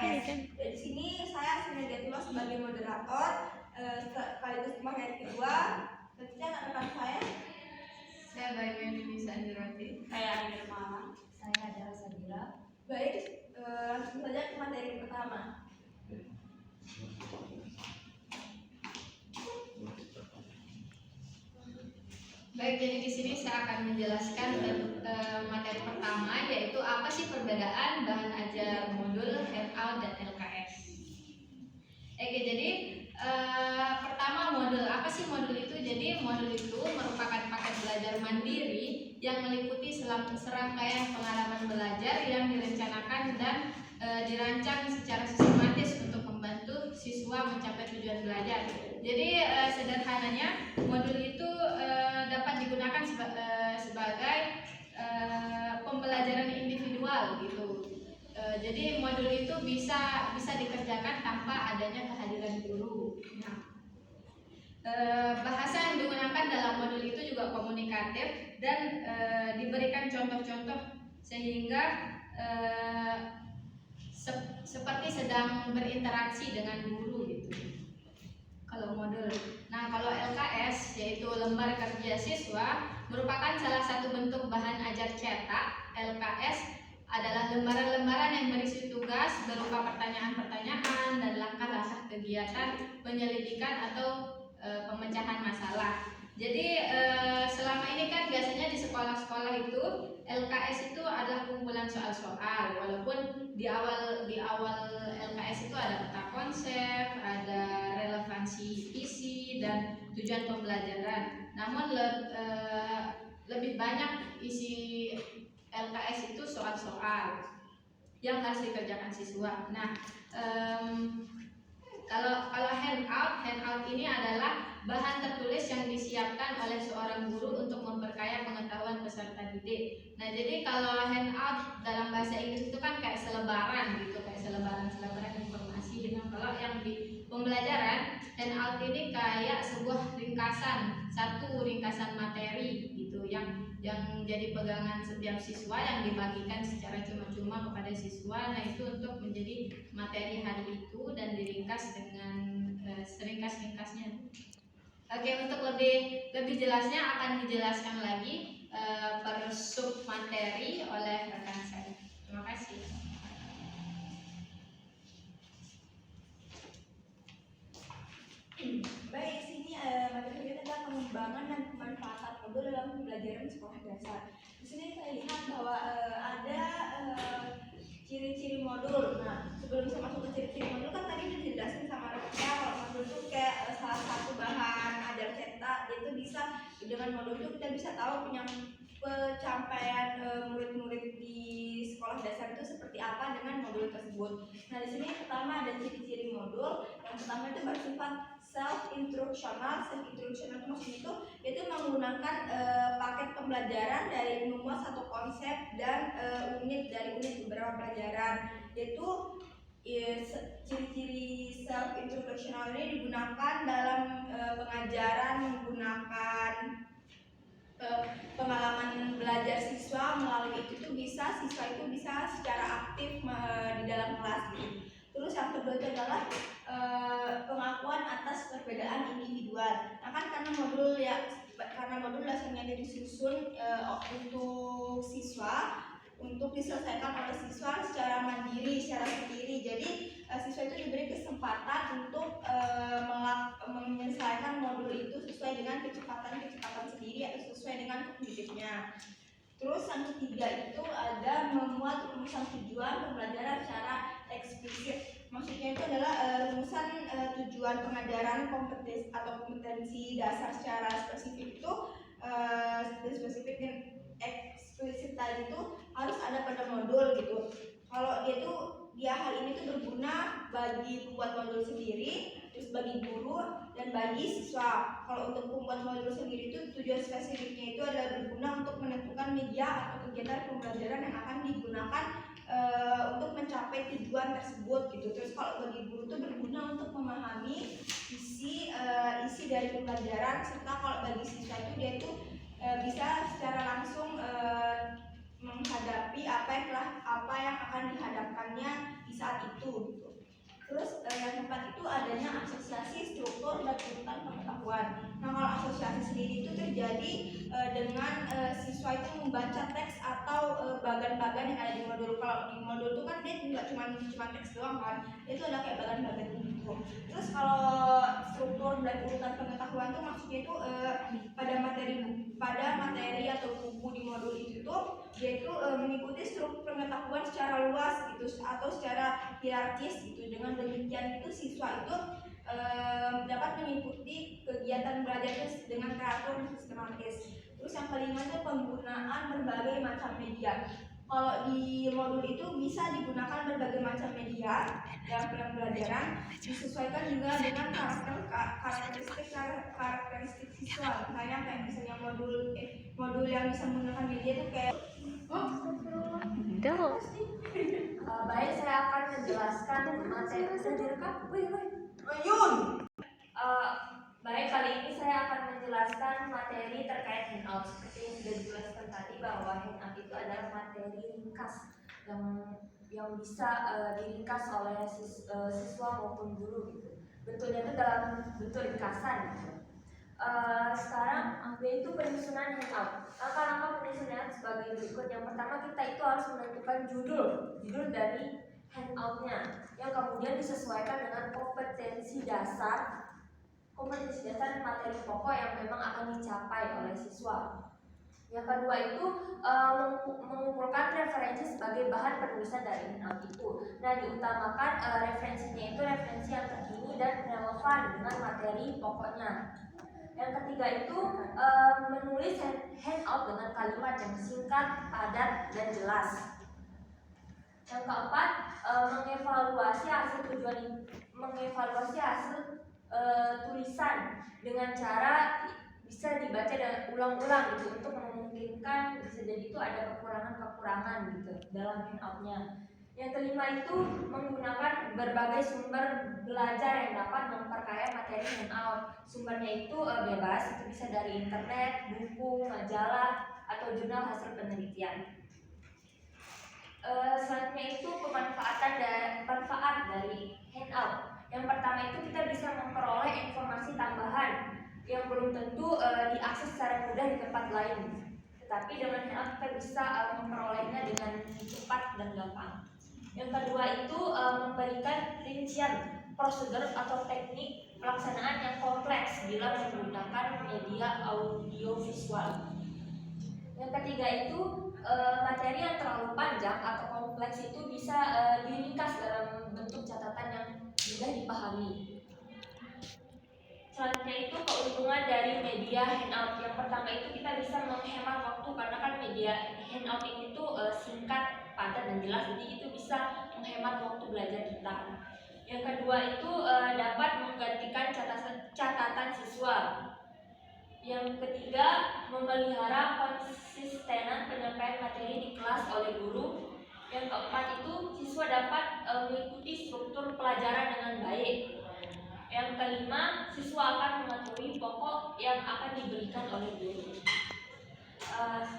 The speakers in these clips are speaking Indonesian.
LKS. Di sini saya Sinediatullah sebagai moderator, sekaligus materi kedua. Selanjutnya rekan saya Bayu Nisa Andiroti. Saya Amir Mama. Saya adalah Sabila. Baik, langsung saja ke materi pertama. Baik, jadi di sini saya akan menjelaskan materi pertama, yaitu apa sih perbedaan bahan ajar modul, handout, dan LKS. Oke, jadi pertama modul. Apa sih modul itu? Jadi modul itu merupakan paket belajar mandiri yang meliputi serangkaian pengalaman belajar yang direncanakan dan dirancang secara sistematis untuk membantu siswa mencapai tujuan belajar. Jadi sederhananya modul itu dapat digunakan sebagai pembelajaran individual gitu. Jadi modul itu bisa dikerjakan tanpa adanya kehadiran guru. Nah, bahasa yang digunakan dalam modul itu juga komunikatif dan diberikan contoh-contoh sehingga seperti sedang berinteraksi dengan guru gitu. Kalau modul. Nah, kalau LKS yaitu lembar kerja siswa merupakan salah satu bentuk bahan ajar cetak. LKS adalah lembaran-lembaran yang berisi tugas berupa pertanyaan-pertanyaan dan langkah-langkah kegiatan penyelidikan atau pemecahan masalah. Jadi selama ini kan biasanya di sekolah-sekolah itu LKS itu adalah kumpulan soal-soal, walaupun di awal LKS itu ada peta konsep, ada relevansi isi dan tujuan pembelajaran. Namun lebih banyak isi LKS itu soal-soal yang harus dikerjakan siswa. Nah, kalau handout ini adalah bahan tertulis yang disiapkan oleh seorang guru untuk memperkaya pengetahuan peserta didik. Nah, jadi kalau handout dalam bahasa Inggris itu kan kayak selebaran gitu, kayak selebaran informasi. Nah, kalau yang di pembelajaran, handout ini kayak sebuah satu ringkasan materi gitu yang jadi pegangan setiap siswa yang dibagikan secara cuma-cuma kepada siswa. Nah, itu untuk menjadi materi hari itu dan diringkas dengan seringkas-ringkasnya. Oke, untuk lebih jelasnya akan dijelaskan lagi per sub materi oleh rekan saya. Terima kasih. Baik, sini materi kita tentang pengembangan dan pemanfaatan modul dalam pembelajaran sekolah dasar. Di sini saya lihat bahwa ada ciri-ciri modul. Nah, sebelum saya masuk ke ciri-ciri modul kan tadi sudah dijelasin sama rekan kalau modul itu kayak salah satu bahan ajar cetak. Itu bisa dengan modul itu kita bisa tahu pencapaian murid-murid di sekolah dasar itu seperti apa dengan modul tersebut. Nah, di sini pertama ada ciri-ciri modul. Yang pertama itu bersifat self-instructional maksudnya itu menggunakan paket pembelajaran dari memuat satu konsep dan unit beberapa pelajaran. Yaitu ciri-ciri self-instructional ini digunakan dalam pengajaran menggunakan pengalaman belajar siswa. Melalui itu siswa itu bisa secara aktif di dalam kelas gitu. Terus yang kedua itu adalah pengakuan atas perbedaan individual. Nah, kan karena modul dasarnya disusun untuk siswa, untuk diselesaikan oleh siswa secara mandiri, secara sendiri. Jadi siswa itu diberi kesempatan untuk menyelesaikan modul itu sesuai dengan kecepatan sendiri atau sesuai dengan kognitifnya. Terus yang ketiga itu ada memuat rumusan tujuan pembelajaran secara eksplisit. Maksudnya itu adalah rumusan tujuan pengajaran kompetensi dasar secara spesifik itu spesifik dan eksplisit tadi itu harus ada pada modul gitu. Kalau hal ini tuh berguna bagi pembuat modul sendiri, terus bagi guru dan bagi siswa. Kalau untuk pembuat modul sendiri itu tujuan spesifiknya itu adalah berguna untuk menentukan media atau kegiatan pembelajaran yang akan digunakan untuk mencapai tujuan tersebut gitu. Terus kalau bagi guru itu berguna untuk memahami isi dari pembelajaran, serta kalau bagi siswa itu dia itu bisa secara langsung menghadapi apa yang akan dihadapkannya di saat itu. itu adanya asosiasi struktur dan urutan pengetahuan. Nah, kalau asosiasi sendiri itu terjadi dengan siswa itu membaca teks atau bagan-bagan yang ada di modul. Kalau di modul itu kan dia nggak cuma teks doang kan, itu ada kayak bagan-bagan gitu. Terus kalau struktur dan urutan pengetahuan itu maksudnya itu pada materi atau buku di modul itu tuh yaitu mengikuti struktur pengetahuan secara luas gitu atau secara hierarkis gitu. Dengan demikian itu siswa itu dapat mengikuti kegiatan belajar itu dengan teratur dan sistematis. Terus yang kelima itu penggunaan berbagai macam media. Kalau di modul itu bisa digunakan berbagai macam media dalam pembelajaran, disesuaikan juga dengan karakteristik siswa. Misalnya modul yang bisa menggunakan media itu kayak Baik, saya akan menjelaskan materi. Sudah direkam? Baik, kali ini saya akan menjelaskan materi terkait handout. Seperti yang sudah dijelaskan tadi bahwa handout itu adalah materi ringkas yang bisa diringkas oleh siswa maupun guru gitu. Bentuknya itu dalam bentuk ringkasan gitu. Sekarang yaitu penyusunan handout. Langkah-langkah penyusunan sebagai berikut. Yang pertama, kita itu harus menentukan judul dari handoutnya, yang kemudian disesuaikan dengan kompetensi dasar materi pokok yang memang akan dicapai oleh siswa. Yang kedua itu mengumpulkan referensi sebagai bahan penulisan dari handout itu. Nah, diutamakan referensinya itu referensi yang terkini dan relevan dengan materi pokoknya. Yang ketiga itu menulis handout dengan kalimat yang singkat, padat, dan jelas. Yang keempat, mengevaluasi hasil tulisan dengan cara bisa dibaca dan ulang-ulang gitu, untuk memungkinkan bisa jadi itu ada kekurangan gitu dalam handoutnya. Yang kelima itu menggunakan berbagai sumber belajar yang dapat memperkaya materi handout. Sumbernya itu bebas, itu bisa dari internet, buku, majalah, atau jurnal hasil penelitian. Selanjutnya itu manfaat dari handout. Yang pertama itu kita bisa memperoleh informasi tambahan yang belum tentu diakses secara mudah di tempat lain. Tetapi dengan handout kita bisa memperolehnya dengan cepat dan gampang. Yang kedua itu memberikan rincian prosedur atau teknik pelaksanaan yang kompleks bila menggunakan media audio visual. Yang ketiga itu materi yang terlalu panjang atau kompleks itu bisa diringkas dalam bentuk catatan yang mudah dipahami. Selanjutnya itu keuntungan dari media handout. Yang pertama itu kita bisa menghemat waktu, karena kan media handout ini tuh singkat, padat, dan jelas, jadi itu bisa menghemat waktu belajar kita. Yang kedua itu dapat menggantikan catatan siswa. Yang ketiga, memelihara konsistenan penyampaian materi di kelas oleh guru. Yang keempat itu siswa dapat mengikuti struktur pelajaran dengan baik. Yang kelima, siswa akan mengetahui pokok yang akan diberikan oleh guru.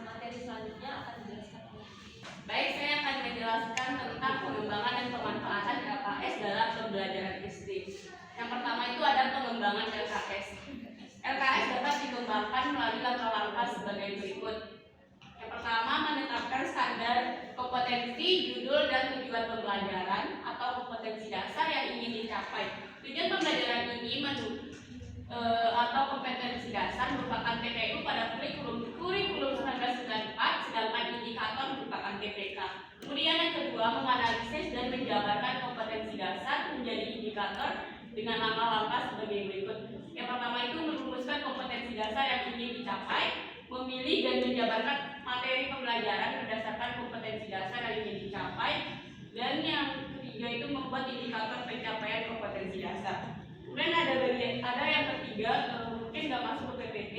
Materi selanjutnya akan dijelaskan. Baik, saya akan menjelaskan tentang pengembangan dan pemanfaatan LKS dalam pembelajaran SD. Yang pertama itu ada pengembangan LKS. LKS dapat dikembangkan melalui langkah-langkah sebagai berikut. Yang pertama, menetapkan standar kompetensi, judul, dan tujuan pembelajaran atau kompetensi dasar yang ingin dicapai. Tujuan pembelajaran ini atau kompetensi dasar merupakan TPU pada kurikulum 1994, sedangkan indikator merupakan TPK. Kemudian yang kedua, menganalisis dan menjabarkan kompetensi dasar menjadi indikator dengan langkah-langkah sebagai berikut. Yang pertama itu merumuskan kompetensi dasar yang ingin dicapai, memilih dan menjabarkan materi pembelajaran berdasarkan kompetensi dasar yang ingin dicapai, dan yang ketiga itu membuat indikator pencapaian kompetensi dasar. Kemudian ada yang ketiga, mungkin nggak masuk ke PPT.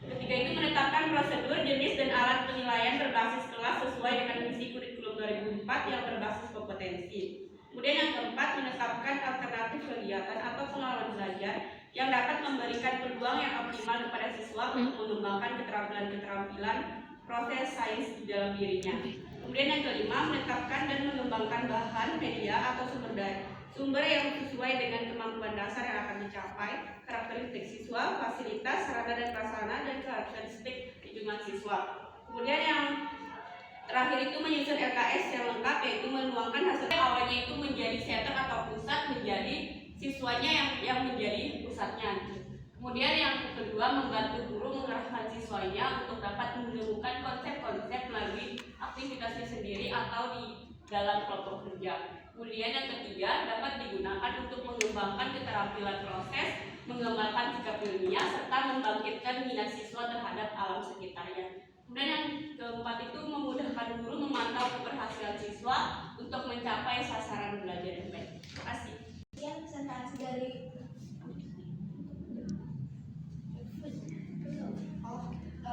Ketiga itu menetapkan prosedur, jenis, dan alat penilaian berbasis kelas sesuai dengan misi kurikulum 2004 yang berbasis kompetensi. Kemudian yang keempat, menetapkan alternatif kegiatan atau pengalaman belajar yang dapat memberikan peluang yang optimal kepada siswa untuk mengembangkan keterampilan-keterampilan proses sains di dalam dirinya. Kemudian yang kelima, menetapkan dan mengembangkan bahan, media, atau sumber yang sesuai dengan kemampuan dasar yang akan dicapai, karakteristik siswa, fasilitas, sarana dan prasarana, dan karakteristik lingkungan siswa. Kemudian yang terakhir itu menyusun LKS yang lengkap, yaitu menuangkan hasil awalnya itu menjadi center atau pusat, menjadi siswanya yang menjadi pusatnya. Kemudian yang kedua, membantu guru mengarahkan siswanya untuk dapat menemukan konsep-konsep melalui aktivitasnya sendiri atau di dalam kelompok kerja. Kemudian yang ketiga, dapat digunakan untuk mengembangkan keterampilan proses, mengembangkan sikap ilmiah, serta membangkitkan minat siswa terhadap alam sekitarnya. Kemudian yang keempat itu memudahkan guru memantau keberhasilan siswa untuk mencapai sasaran belajar yang baik. Terima kasih. Sekian presentasi dari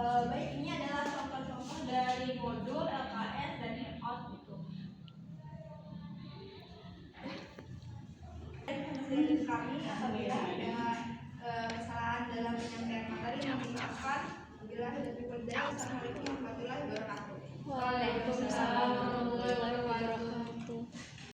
baik, ini adalah contoh-contoh dari modul LKS dan handout gitu. Dari kami apabila ada kesalahan dalam penyampaian materi yang dimaafkan. Bila lebih berjaya, assalamualaikum warahmatullahi wabarakatuh. Waalaikumsalam warahmatullahi wabarakatuh.